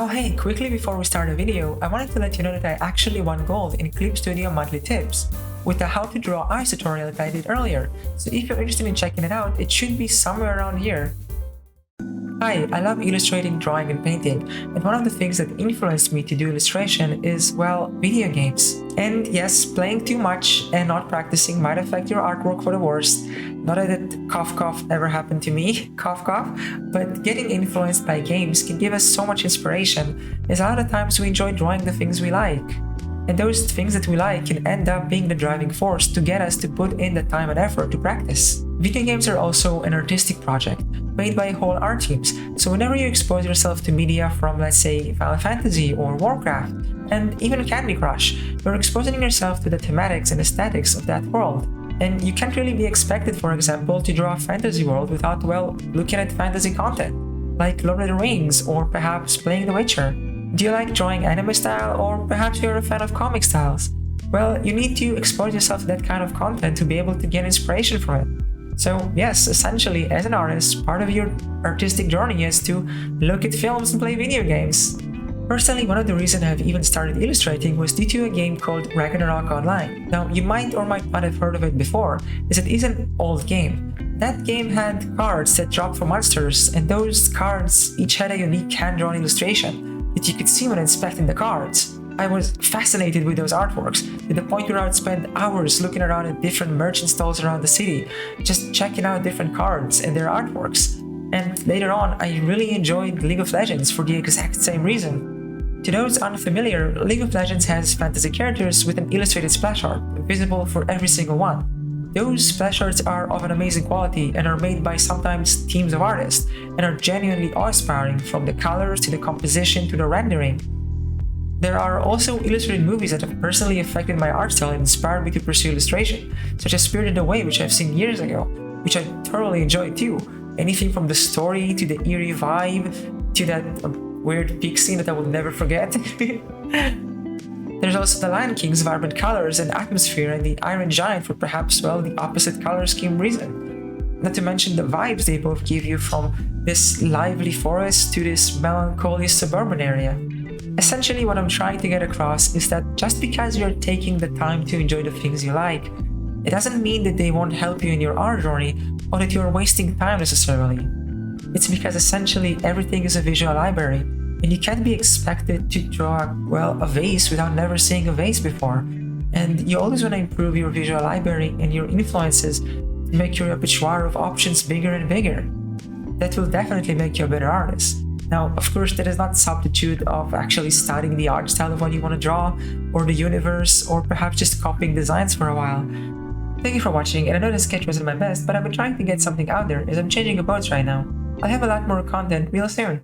Oh hey, quickly before we start the video, I wanted to let you know that I actually won gold in Clip Studio monthly tips with the how to draw eyes tutorial that I did earlier, so if you're interested in checking it out, it should be somewhere around here. Hi, I love illustrating, drawing, and painting, and one of the things that influenced me to do illustration is, well, video games. And yes, playing too much and not practicing might affect your artwork for the worst. Not that it cough ever happened to me, cough, but getting influenced by games can give us so much inspiration, as a lot of times we enjoy drawing the things we like. And those things that we like can end up being the driving force to get us to put in the time and effort to practice. Video games are also an artistic project, made by whole art teams, so whenever you expose yourself to media from, let's say, Final Fantasy or Warcraft, and even Candy Crush, you're exposing yourself to the thematics and aesthetics of that world. And you can't really be expected, for example, to draw a fantasy world without, well, looking at fantasy content, like Lord of the Rings or perhaps playing The Witcher. Do you like drawing anime style, or perhaps you're a fan of comic styles? Well, you need to expose yourself to that kind of content to be able to get inspiration from it. So yes, essentially, as an artist, part of your artistic journey is to look at films and play video games. Personally, one of the reasons I've even started illustrating was due to a game called Ragnarok Online. Now, you might or might not have heard of it before, as it is an old game. That game had cards that dropped from monsters, and those cards each had a unique hand-drawn illustration that you could see when inspecting the cards. I was fascinated with those artworks, to the point where I would spend hours looking around at different merchant stalls around the city, just checking out different cards and their artworks. And later on, I really enjoyed League of Legends for the exact same reason. To those unfamiliar, League of Legends has fantasy characters with an illustrated splash art, visible for every single one. Those splash arts are of an amazing quality and are made by sometimes teams of artists, and are genuinely awe-inspiring, from the colors to the composition to the rendering. There are also illustrated movies that have personally affected my art style and inspired me to pursue illustration, such as Spirited Away, which I've seen years ago, which I thoroughly enjoyed too. Anything from the story to the eerie vibe to that weird peak scene that I will never forget. There's also The Lion King's vibrant colors and atmosphere, and the Iron Giant for perhaps, well, the opposite color scheme reason. Not to mention the vibes they both give you, from this lively forest to this melancholy suburban area. Essentially, what I'm trying to get across is that just because you're taking the time to enjoy the things you like, it doesn't mean that they won't help you in your art journey or that you're wasting time necessarily. It's because essentially everything is a visual library, and you can't be expected to draw, well, a vase without never seeing a vase before. And you always want to improve your visual library and your influences to make your repertoire of options bigger and bigger. That will definitely make you a better artist. Now, of course, that is not substitute of actually studying the art style of what you want to draw, or the universe, or perhaps just copying designs for a while. Thank you for watching, and I know the sketch wasn't my best, but I've been trying to get something out there as I'm changing abodes right now. I'll have a lot more content real soon.